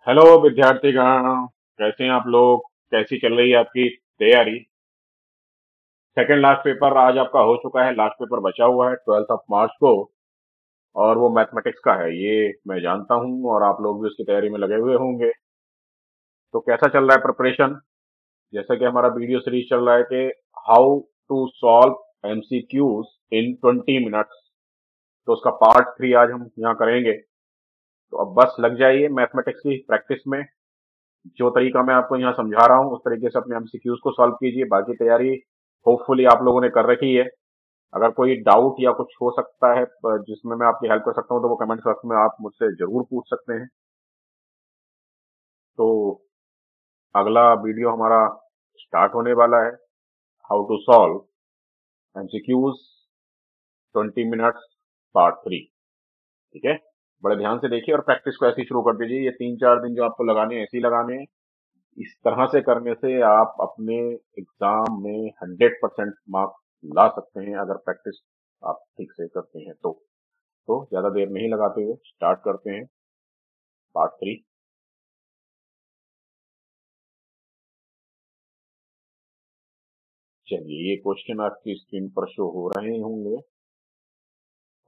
Hello विद्यार्थीगण, कैसे हैं आप लोग? कैसी चल रही है आपकी तैयारी? सेकंड लास्ट पेपर आज आपका हो चुका है। लास्ट पेपर बचा हुआ है 12 मार्च को, और वो मैथमेटिक्स का है, ये मैं जानता हूँ। और आप लोग भी उसकी तैयारी में लगे हुए होंगे। तो कैसा चल रहा है प्रिपरेशन? जैसा कि हमारा वीडियो सीरीज चल रहा है कि how to solve MCQs in 20 minutes, तो उसका पार्ट 3 आज हम यहाँ करेंगे। तो अब बस लग जाइए मैथमेटिक्स की प्रैक्टिस में। जो तरीका मैं आपको यहाँ समझा रहा हूँ उस तरीके से अपने एमसीक्यूज को सॉल्व कीजिए। बाकी तैयारी होपफुली आप लोगों ने कर रखी है। अगर कोई डाउट या कुछ हो सकता है जिसमें मैं आपकी हेल्प कर सकता हूँ, तो वो कमेंट बॉक्स में आप मुझसे जरूर पूछ सकते हैं। तो अगला वीडियो हमारा स्टार्ट होने वाला है, how to solve MCQs 20 minutes part 3। ठीक है, बड़े ध्यान से देखिए और प्रैक्टिस को ऐसे ही शुरू कर दीजिए। ये 3-4 दिन जो आपको लगाने हैं ऐसे ही लगाने हैं। इस तरह से करने से आप अपने एग्जाम में 100% मार्क्स ला सकते हैं, अगर प्रैक्टिस आप ठीक से करते हैं तो ज्यादा देर नहीं लगाते हुए स्टार्ट करते हैं पार्ट 3। चलिए, ये क्वेश्चन आपकी स्क्रीन पर शो हो रहे होंगे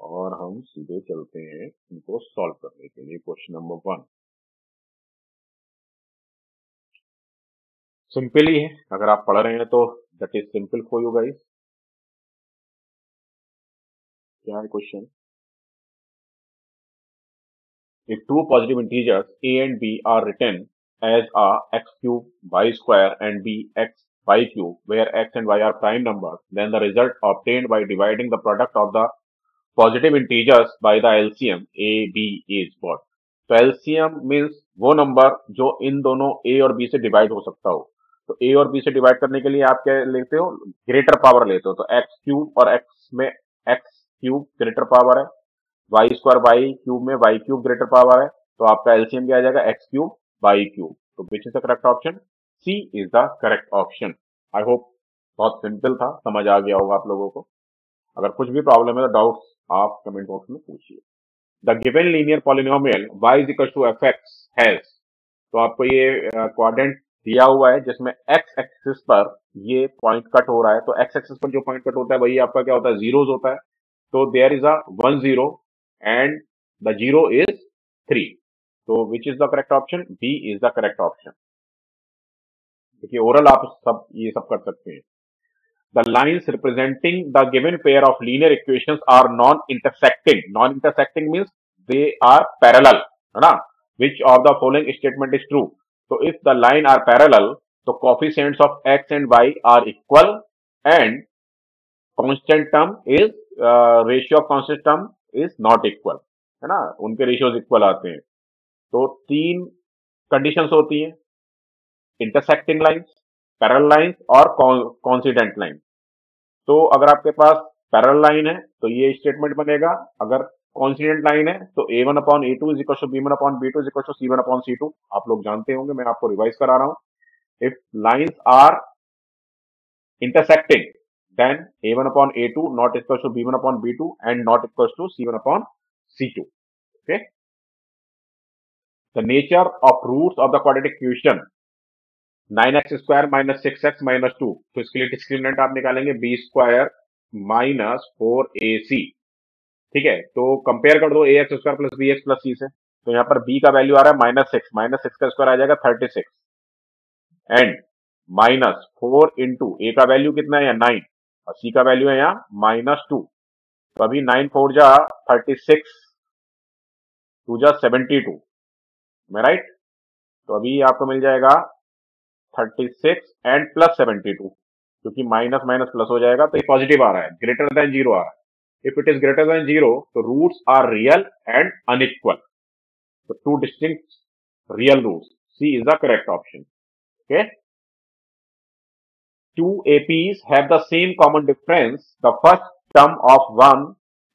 और हम सीधे चलते हैं इनको सॉल्व करने के लिए। क्वेश्चन नंबर 1 सिंपल ही है, अगर आप पढ़ रहे हैं तो that is simple for you guys. क्या है question? If two positive integers a and b are written as a x cube y square and b x y cube, where x and y are prime numbers, then the result obtained by dividing the product of the positive integers by the LCM a b is what? तो LCM means वो number जो इन दोनों a और b से divide हो सकता हो। तो a और b से डिवाइड करने के लिए आप क्या लेते हो? ग्रेटर पावर लेते हो। तो x क्यूब और x में x क्यूब ग्रेटर पावर है, वाई स्क्वायर वाई क्यूब में वाई क्यूब ग्रेटर पावर है। तो आपका एलसीएम क्या आ जाएगा? X cube y cube. तो which is the correct option? C is the correct option. I hope बहुत सिंपल था, समझ आ गया होगा आप लोगों को। अगर कुछ भी प्रॉब्लम है तो डाउट्स आप कमेंट बॉक्स में पूछिए। The given linear polynomial y is equal to F X has, तो आपको ये क्वाड्रेंट दिया हुआ है जिसमें एक्स एक्सिस पर ये पॉइंट कट हो रहा है। तो एक्स एक्सिस पर जो पॉइंट कट होता है वही आपका क्या होता है? जीरोस होता है। तो there is a 1 0 and the zero is 3। तो which is the correct option? B is the correct option. देखिए, ओरल आप सब ये सब कर सकते हैं। The lines representing the given pair of linear equations are non intersecting. Non intersecting means they are parallel, है ना? Which of the following statement is true? तो if the line are parallel, तो coefficients of x and Y are equal and constant term is ratio of constant term is not equal, है ना? उनके ratios equal आते हैं। तो 3 conditions होती हैं: इंटरसेक्टिंग लाइंस, पैरेलल लाइंस और कॉन्सिडेंट लाइन। तो अगर आपके पास पैरेलल लाइन है तो ये स्टेटमेंट बनेगा। अगर कॉन्सिडेंट लाइन है तो a1/a2 is equal to b1/b2 is equal to c1/c2। आप लोग जानते होंगे, मैं आपको रिवाइज करा रहा हूं। If lines are intersecting, then a1/a2 not equals to b1/b2 and not equals to c1/c2. Okay. The nature of roots of the quadratic equation 9x square minus 6x minus 2, तो इसके लिए डिस्क्रिमिनेंट आप निकालेंगे b square minus 4ac। ठीक है, तो compare कर दो ax square plus bx plus c से। तो यहाँ पर b का वैल्यू आ रहा है -6, -6 का स्क्वायर आ जाएगा 36 एंड -4 इंटू ए का वैल्यू कितना है? 9 और सी का वैल्यू है यहाँ -2। तो अभी 9 4 जा 36, 2 जा 72, मैं राइट? तो अभी आपको मिल जाएगा 36 एंड प्लस 72, क्योंकि माइनस माइनस प्लस हो जाएगा तो ये पॉजिटिव आ रहा है, ग्रेटर देन जीरो आ रहा है। If it is greater than zero तो roots are real and unequal. तो 2 distinct real roots, C is the correct option. Okay, two APs have the same common difference. The first term of one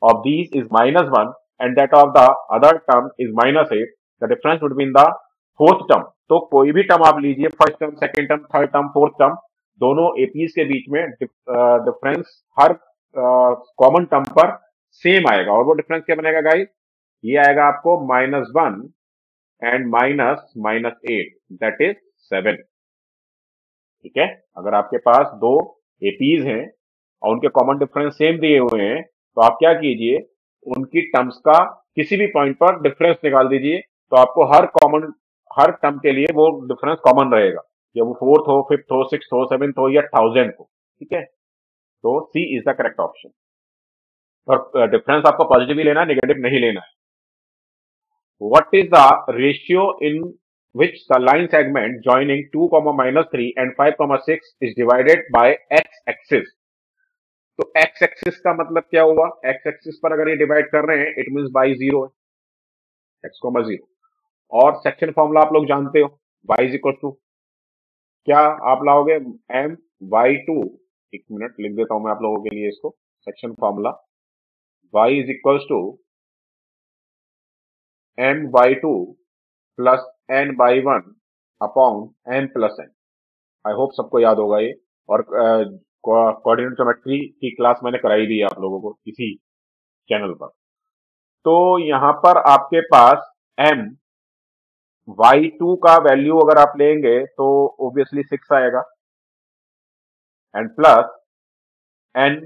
of these is -1 and that of the other term is -8. The difference between the fourth term, तो कोई भी term आप लीजिए, first term, second term, third term, fourth term, दोनों APs के बीच में difference हर common term पर same आएगा। और वो डिफरेंस क्या बनेगा गाइस? ये आएगा आपको -1 एंड माइनस -8 दैट इज 7। ठीक है, अगर आपके पास दो एपीज हैं और उनके कॉमन डिफरेंस सेम दिए हुए हैं तो आप क्या कीजिए, उनकी टर्म्स का किसी भी पॉइंट पर डिफरेंस निकाल दीजिए, तो आपको हर टर्म के लिए वो डिफरेंस कॉमन रहेगा, या वो फोर्थ हो, फिफ्थ हो, सिक्स हो, सेवेंथ हो या थाउजेंड हो। ठीक है, तो सी इज द करेक्ट ऑप्शन। और डिफरेंस आपको पॉजिटिव ही लेना है, नेगेटिव नहीं लेना है। What is the ratio in which the line segment joining 2, -3 and 5, 6 is divided by x-axis? तो x एक्सिस का मतलब क्या हुआ, x एक्सिस पर अगर ये डिवाइड कर रहे हैं इट मींस बाई जीरो है, x, 0। और सेक्शन फॉर्मूला आप लोग जानते हो, y इज इक्वल टू क्या आप लाओगे, m बाई टू। एक मिनट लिख देता हूं मैं आप लोगों के लिए इसको, section formula y is equal to m by two plus n by one upon m plus n। I hope सबको याद होगा ये, और कोऑर्डिनेट ज्योमेट्री की क्लास मैंने कराई भी है आप लोगों को इसी चैनल पर। तो यहां पर आपके पास m y2 का वैल्यू अगर आप लेंगे तो ऑब्वियसली 6 आएगा, एंड प्लस n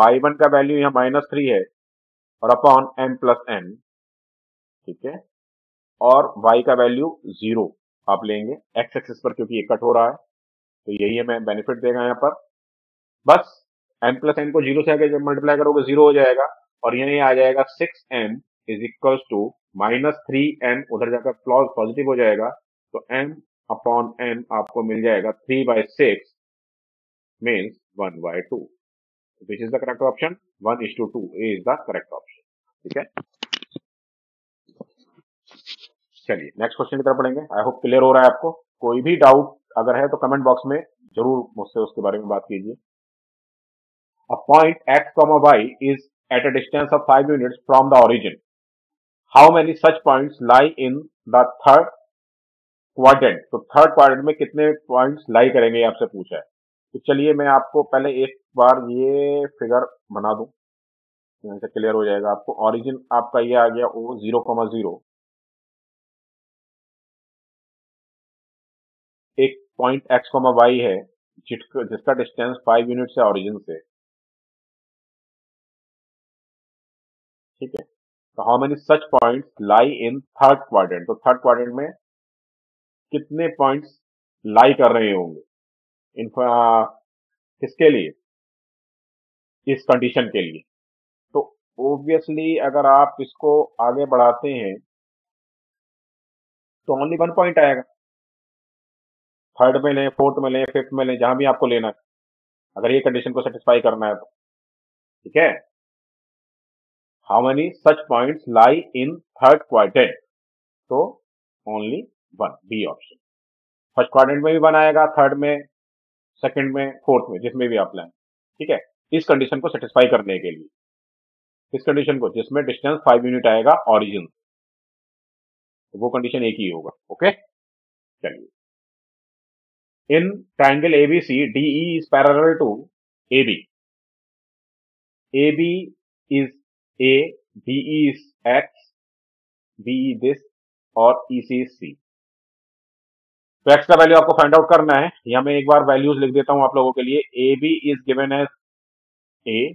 y1 का वैल्यू यहाँ -3 है और अपॉन m प्लस n। ठीक है, और y का वैल्यू 0 आप लेंगे x एक्सिस पर, क्योंकि ये कट हो रहा है तो यही हमें बेनिफिट देगा यहाँ पर। बस m प्लस n को 0 से आगे जब मल्टीप्लाई करोगे 0 हो जाएगा, और यही आ जाएगा 6m is equal to -3n, उधर जाकर पॉजिटिव हो जाएगा, तो m अपॉन n आपको मिल जाएगा 3/6 means 1/2, which is the correct option. 1:2 is the correct option. ठीक है, चलिए नेक्स्ट क्वेश्चन की तरफ बढ़ेंगे। आई होप क्लियर हो रहा है आपको। कोई भी डाउट अगर है तो कमेंट बॉक्स में जरूर मुझसे उसके बारे में बात कीजिए। A point x, y is at a distance of 5 units from the origin. How many such points lie in the third quadrant? तो थर्ड क्वाड्रेंट में कितने पॉइंट्स लाई करेंगे, आपसे पूछा है। तो चलिए मैं आपको पहले एक बार ये फिगर बना दूं, यहाँ से क्लियर हो जाएगा आपको। ऑरिजिन आपका ये आ गया ओ 0,0, एक पॉइंट x, y है जिसका डिस्टेंस 5 यूनिट है ऑरिजिन से। ठीक है, तो how many such points lie in third quadrant? तो थर्ड क्वाड्रेंट में कितने पॉइंट्स लाई कर रहे होंगे इन किसके लिए, इस कंडीशन के लिए। तो ऑब्वियसली अगर आप इसको आगे बढ़ाते हैं तो ओनली 1 पॉइंट आएगा। थर्ड में लें, फोर्थ में लें, फिफ्थ में लें, जहां भी आपको लेना है, अगर ये कंडीशन को सेटिस्फाई करना है तो। ठीक है, how many such points lie in third quadrant? तो only 1, B option. First quadrant में भी 1 आएगा, थर्ड में, सेकंड में, फोर्थ में, जिसमें भी आप लें। ठीक है, इस कंडीशन को सेटिस्फाई करने के लिए, इस कंडीशन को जिसमें डिस्टेंस 5 यूनिट आएगा ऑरिजिन, तो वो कंडीशन एक ही होगा। ओके, चलिए। In triangle ABC DE is parallel to AB, AB is A, DE is X, BE this, और ईसी इज सी। तो एक्स का वैल्यू आपको फाइंड आउट करना है। यहां मैं एक बार वैल्यूज लिख देता हूं आप लोगों के लिए। A B is given as A,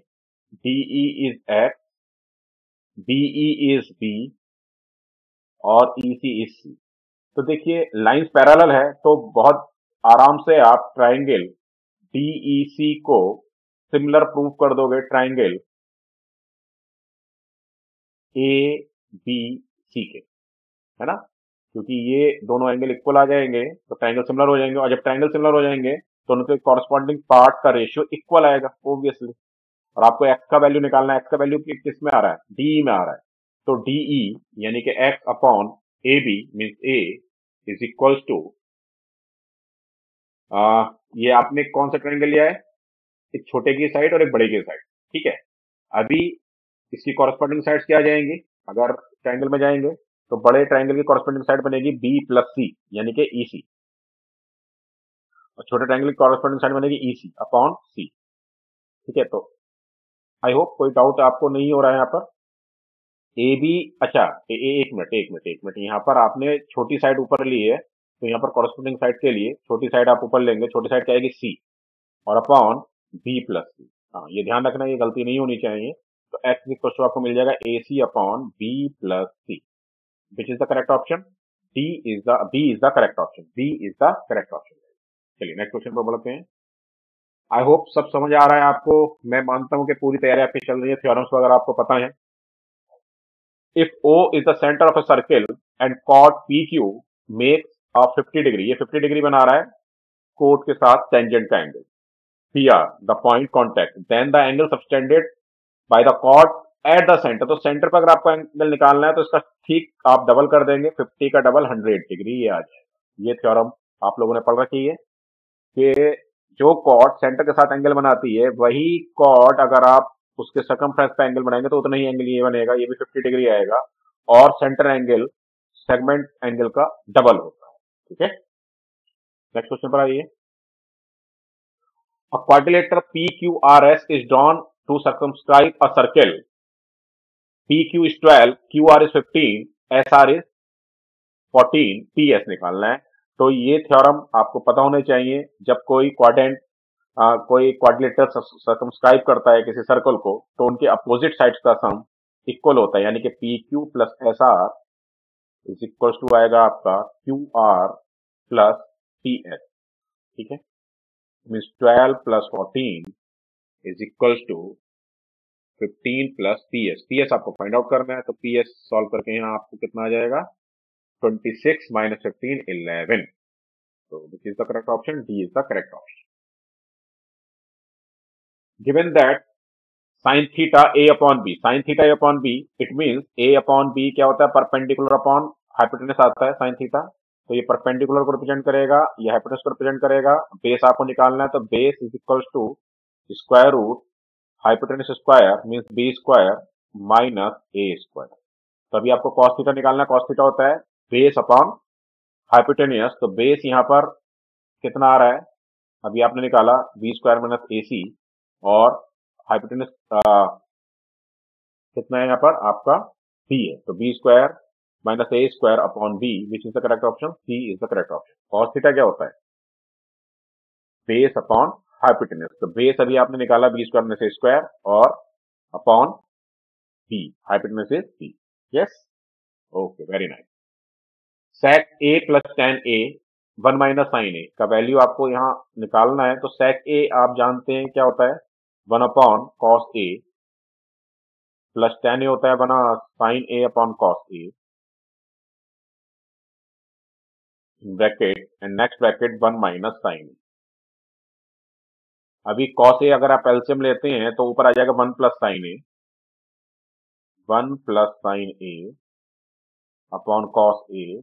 DE is X, BE is B, और ईसी इज सी। तो देखिए लाइंस पैरेलल है तो बहुत आराम से आप ट्राइंगल डीईसी को सिमिलर प्रूव कर दोगे ट्राइंगल ए बी सी के, है ना, क्योंकि ये दोनों एंगल इक्वल आ जाएंगे तो ट्राइंगल सिमिलर हो जाएंगे, और जब ट्राइंगल सिमिलर हो जाएंगे तो उनके कॉरस्पॉन्डिंग पार्ट का रेशियो इक्वल आएगा ऑब्वियसली। और आपको एक्स का वैल्यू निकालना है, एक्स का वैल्यू किस में आ रहा है, डी में आ रहा है। तो डीई यानी कि X upon A B means A is equal to, ये आपने कौन सा ट्राइंगल लिया है, एक छोटे की साइड और एक बड़े की साइड। ठीक है, अभी इसकी कॉरस्पॉन्डिंग साइड्स क्या आ जाएंगी, अगर ट्राइंगल में जाएंगे तो बड़े ट्राइंगल की कॉरस्पॉन्डिंग साइड बनेगी बी प्लस सी यानी कि ईसी, और छोटे ट्राइंगल की कॉरस्पॉन्डिंग साइड बनेगी ईसी अपॉन सी। ठीक है, तो आई होप कोई डाउट आपको नहीं हो रहा है यहाँ पर। ए बी, अच्छा एक मिनट, यहाँ पर आपने छोटी साइड ऊपर ली है, तो यहाँ पर कॉरस्पॉन्डिंग साइड के लिए छोटी साइड आप ऊपर लेंगे, छोटी साइड क्या आएगी सी, और अपॉन बी प्लस सी। हाँ, ये ध्यान रखना, ये गलती नहीं होनी चाहिए। तो एक्स इक्वल टू आपको मिल जाएगा A C upon B plus C, which is the correct option. B is the correct option, B is the correct option. चलिए नेक्स्ट क्वेश्चन पर बढ़ते हैं। आई होप सब समझ आ रहा है आपको। मैं मानता हूं कि पूरी तैयारी आपकी चल रही है, थ्योरम्स वगैरह आपको पता है। If O is the center of a circle and chord PQ makes a 50 degree, ये 50 डिग्री बना रहा है कोड के साथ टेंजेंट का angle PR, the point contact, then the angle subtended by the chord at the center। तो centre पर अगर आपको एंगल निकालना है तो इसका ठीक आप डबल कर देंगे, 50 का डबल 100 डिग्री, ये आ जाएगा। ये थ्योरम आप लोगों ने पढ़ रखी है कि जो कॉर्ड सेंटर के साथ एंगल बनाती है, वही कॉर्ड अगर आप उसके सर्कमफ्रेंस पे एंगल बनाएंगे तो उतना ही एंगल ये बनेगा, ये भी 50 डिग्री आएगा, और सेंटर एंगल सेगमेंट एंगल का डबल होता है। ठीक है, नेक्स्ट क्वेश्चन पर आइए। A quadrilateral PQRS is drawn to circumscribe a circle. PQ is 12, QR is 15, SR is 14, TS निकालना है। तो ये थ्योरम आपको पता होने चाहिए। जब कोई कोई क्वाड्रिलेटरल सर्कमस्क्राइब करता है किसी सर्कल को, तो उनके अपोजिट साइड्स का सम इक्वल होता है, यानी कि P Q plus S R is equal to आएगा आपका Q R plus T S. ठीक है, means 12 plus 14 is equal to 15 plus P S. P S आपको फाइंड आउट करना है, तो पी एस सॉल्व करके यहाँ आपको कितना आ जाएगा, 26 माइनस 15 11। तो this is the correct option, D is the correct option. Given that sine theta A upon B, sine theta A upon B, it means A upon B क्या होता है, perpendicular upon hypotenuse आता है sine theta. तो ये perpendicular को represent करेगा, ये हाइपोटेनस को रिप्रेजेंट करेगा। बेस आपको निकालना है, तो base is equal to square root hypotenuse square means B square minus A square. तो अभी आपको कॉस थीटा निकालना है, कॉस थीटा होता है बेस अपॉन हाइपोटेनियस। तो बेस यहाँ पर कितना आ रहा है, अभी आपने निकाला बी स्क्वायर माइनस ए सी, और हाइपोटेनस कितना है यहाँ पर आपका बी है, तो B square minus A square upon B, which is the correct option, C is the correct option. Cos theta क्या होता है, बेस अपॉन हाइपोटेनस। तो बेस अभी आपने निकाला B square minus A square, और upon B, hypotenuse is B. Yes, okay, very nice. Sec A plus tan A 1 minus sine A का value आपको यहाँ निकालना है। तो सेक ए आप जानते हैं क्या होता है, 1 upon cos A plus tan A होता है बना sine A upon cos A, bracket and next bracket 1 minus sine A. अभी कॉस ए अगर आप एलसीएम लेते हैं तो ऊपर आ जाएगा 1 plus sign A, 1 plus sign A upon cos A,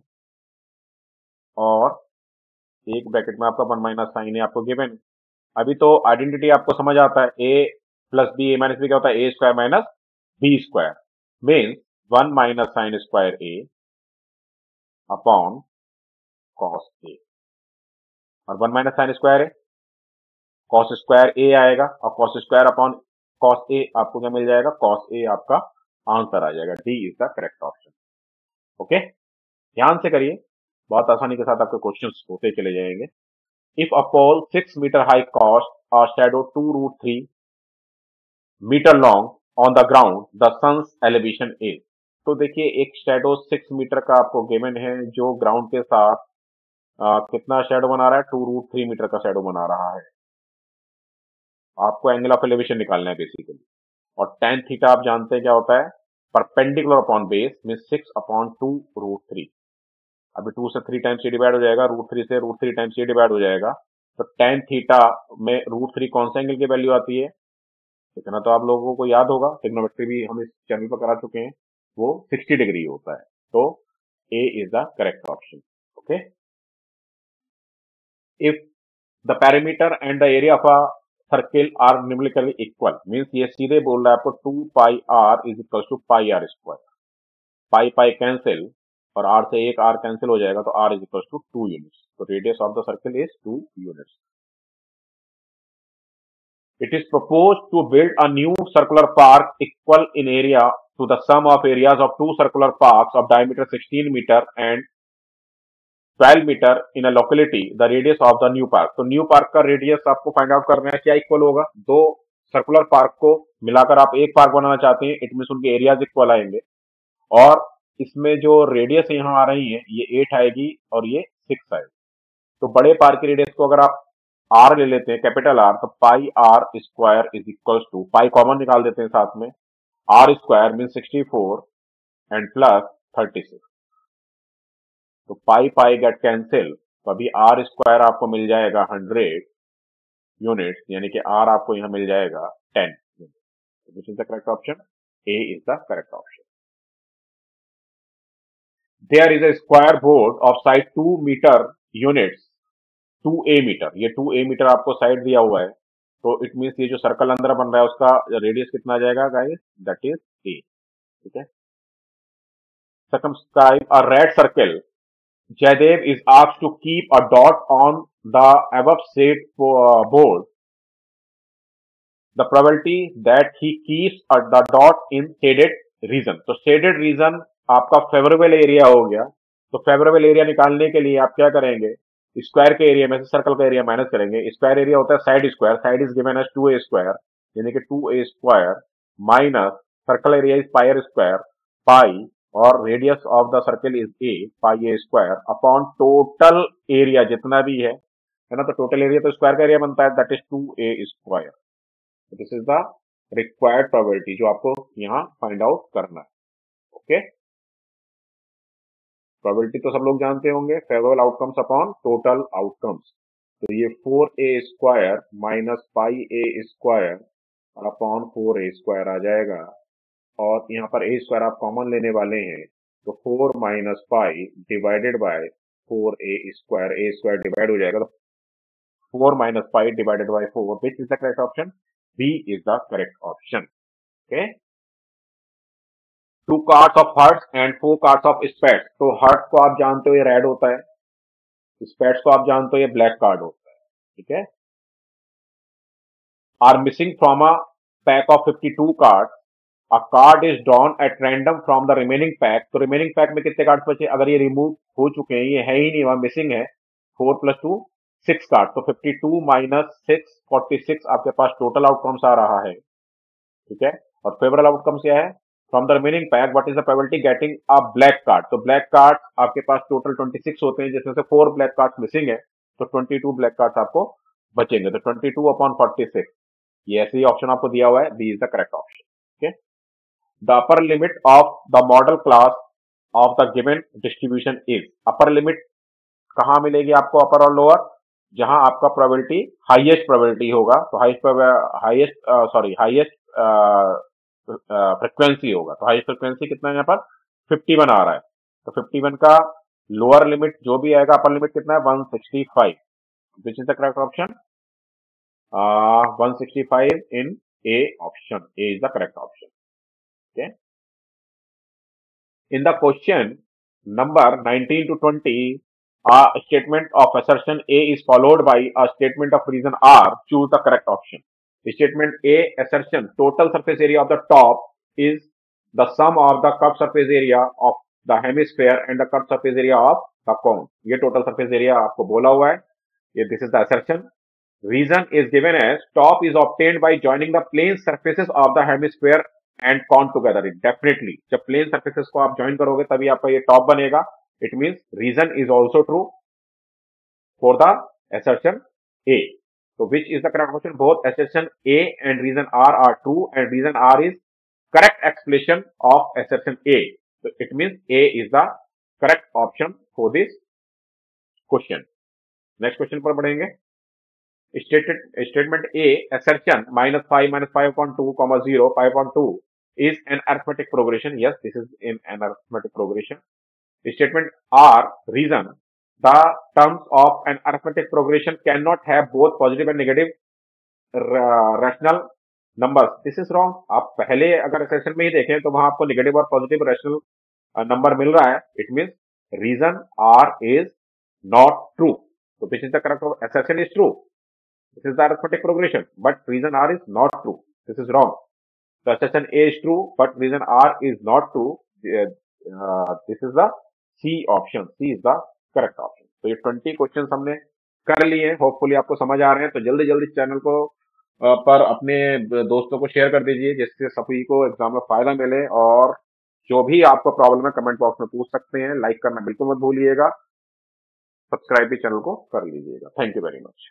और एक ब्रैकेट में आपका 1 माइनस साइन ए आपको गिवन। अभी तो आइडेंटिटी आपको समझ आता है, A plus B, A minus B क्या होता है, A square minus B square means 1 minus sine square A upon cos A, और 1 माइनस साइन स्क्वायर है कॉस स्क्वायर ए आएगा, और cos square upon cos A आपको क्या मिल जाएगा, कॉस ए आपका आंसर आ जाएगा। D is the correct option. Okay, ध्यान से करिए, बहुत आसानी के साथ आपके क्वेश्चंस होते चले जाएंगे। If a pole 6 metre high cost और shadow 2√3 metre long on the ground, the sun's elevation is. तो देखिए, एक शैडो 6 मीटर का आपको गिवन है, जो ग्राउंड के साथ कितना शैडो बना रहा है, 2√3 मीटर का शैडो बना रहा है। आपको एंगल ऑफ एलिवेशन निकालना है बेसिकली। और tan थीटा आप जानते हैं क्या होता है, परपेंडिकुलर अपॉन बेस में 6 अपॉन 2√3। अभी 2 से 3 टाइम्स ये डिवाइड हो जाएगा, √3 से √3 टाइम्स ये डिवाइड हो जाएगा। तो tan थीटा में √3 कौन सा एंगल की वैल्यू आती है, इतना तो आप लोगों को याद होगा, ट्रिग्नोमेट्री भी हम इस चैनल पर करा चुके हैं, वो 60 डिग्री होता है। तो A is the correct option. Okay, if the parameter and the area of a circle are numerically equal, means ये सीधे बोल रहा है आपको 2 pi R is equal to pi R square. Pi pi cancel, और आर से एक R cancel हो जाएगा, तो R is equal to 2 units. तो radius of the circle is 2 units. It is proposed to build a new circular park equal in area to the sum of areas of two circular parks of diameter 16 meter and 12 meter in a locality the radius of the new park. तो new park का radius आपको find out करना है, क्या equal होगा, दो circular park को मिलाकर आप एक पार्क बनाना चाहते हैं, इट मीन उनके एरियाज इक्वल आएंगे, और इसमें जो रेडियस यहाँ आ रही है ये 8 आएगी और ये 6 आएगी। तो बड़े पार्क की रेडियस को अगर आप आर ले लेते हैं, कैपिटल आर, तो pi R square is equal to, pi common निकाल देते हैं साथ में, R square mean 64 and plus 36। तो पाई पाई गेट कैंसिल, तो अभी आर स्क्वायर आपको मिल जाएगा 100 यूनिट्स, यानी कि आर आपको यहां मिल जाएगा 10 units. Which is the correct option, A is the correct option. There is a square board of side 2 meter units 2a meter, ये 2a मीटर आपको साइड दिया हुआ है, तो इट मीन्स ये जो सर्कल अंदर बन रहा है उसका रेडियस कितना आ जाएगा गाइस, दैट इज a। ठीक है, circumscribe a red circle, Jaidev is asked to keep a dot on the above said board. The probability that he keeps the dot in shaded region, तो shaded region आपका favourable area हो गया, तो favourable area निकालने के लिए आप क्या करेंगे, स्क्वायर के एरिया में से सर्कल का एरिया माइनस करेंगे। स्क्वायर एरिया होता है side square, side is given as 2a square, यानी कि 2a square minus circle area is pi R square, pi और radius of the circle is A, pi A square upon total area जितना भी है ना, तो टोटल एरिया तो square का एरिया बनता है, that is 2a square. This is the required probability जो आपको यहाँ फाइंड आउट करना है। ओके, प्रोबेबिलिटी तो सब लोग जानते होंगे, favourable outcomes upon total outcomes, तो ये 4a square minus pi A square upon 4a square आ जाएगा, और यहाँ पर a स्क्वायर आप कॉमन लेने वाले हैं, तो 4 minus pi divided by 4a square divide हो जाएगा, तो 4 minus pi divided by 4, which is the correct option, B is the correct option. Okay, 2 cards of hearts and 4 cards of spades, तो hearts को आप जानते हो ये रेड होता है, स्पेट्स को आप जानते हो ये ब्लैक कार्ड होता है। ठीक है, are missing from a pack of 52 card, a card is drawn at random from the remaining pack, तो रिमेनिंग पैक में कितने कार्ड बचे, अगर ये रिमूव हो चुके हैं, ये है ही नहीं, वहां मिसिंग है, 4 + 2 6 कार्ड, तो 52 माइनस 6 46 आपके पास टोटल आउटकम्स आ रहा है। ठीक है, और फेवरेबल आउटकम्स क्या है, from the remaining pack what is the probability getting a black card, तो ब्लैक कार्ड आपके पास टोटल 26 होते हैं, जिसमें से 4 ब्लैक कार्ड्स मिसिंग है, तो 22 ब्लैक कार्ड्स आपको बचेंगे, तो 22 अपॉन 46, ये ऐसे ही ऑप्शन आपको दिया हुआ है, B is the correct option. Okay, the upper limit of the modal class of the given distribution is, upper limit कहां मिलेगी आपको, अपर और लोअर, जहां आपका प्रोबेबिलिटी हाईएस्ट प्रोबेबिलिटी होगा, तो हाईएस्ट फ्रिक्वेंसी होगा, तो हाईएस्ट फ्रिक्वेंसी कितना है यहाँ पर 51 आ रहा है, तो 51 का लोअर लिमिट जो भी आएगा, अपर लिमिट कितना है 165, विच is the correct option, 165 in A option, A is the correct option. Okay, in the question number 19 to 20, a statement of assertion A is followed by a statement of reason R, choose the correct option. Statement A assertion, total surface area of the top is the sum of the curved surface area of the hemisphere and the curved surface area of the cone, ये total surface area आपको बोला हुआ है, ये this is the assertion. Reason is given as top is obtained by joining the plane surfaces of the hemisphere and cone together. Definitely जब plane surfaces को आप join करोगे तभी आपका ये top बनेगा, it means reason is also true for the assertion A. So which is the correct option, both assertion A and reason R are true, and reason R is correct explanation of assertion A. So it means A is the correct option for this question. Next question पर बढ़ेंगे, statement A assertion -5 upon 2, 0, 5 upon 2 is an arithmetic progression. Yes, this is in an arithmetic progression. Statement R reason, the terms of an arithmetic progression cannot have both positive and negative rational numbers. This is wrong. आप पहले अगर session में ही देखें तो वहां आपको negative और positive rational number मिल रहा है, it means region R is not true. So which is the correct assertion is true. This is the arithmetic progression, but reason R is not true. This is wrong. The assertion A is true, but reason R is not true. This is the C option. C is the correct option. तो ये 20 question हमने कर लिए. Hopefully आपको समझ आ रहे हैं. तो जल्दी जल्दी चैनल को पर अपने दोस्तों को शेयर कर दीजिए, जिससे सभी को एग्जाम में फायदा मिले. और जो भी आपको प्रॉब्लम है कमेंट बॉक्स में पूछ सकते हैं. लाइक करना बिल्कुल मत भूलिएगा. सब्सक्राइब भी चैनल को कर लीजिएगा. Thank you very much.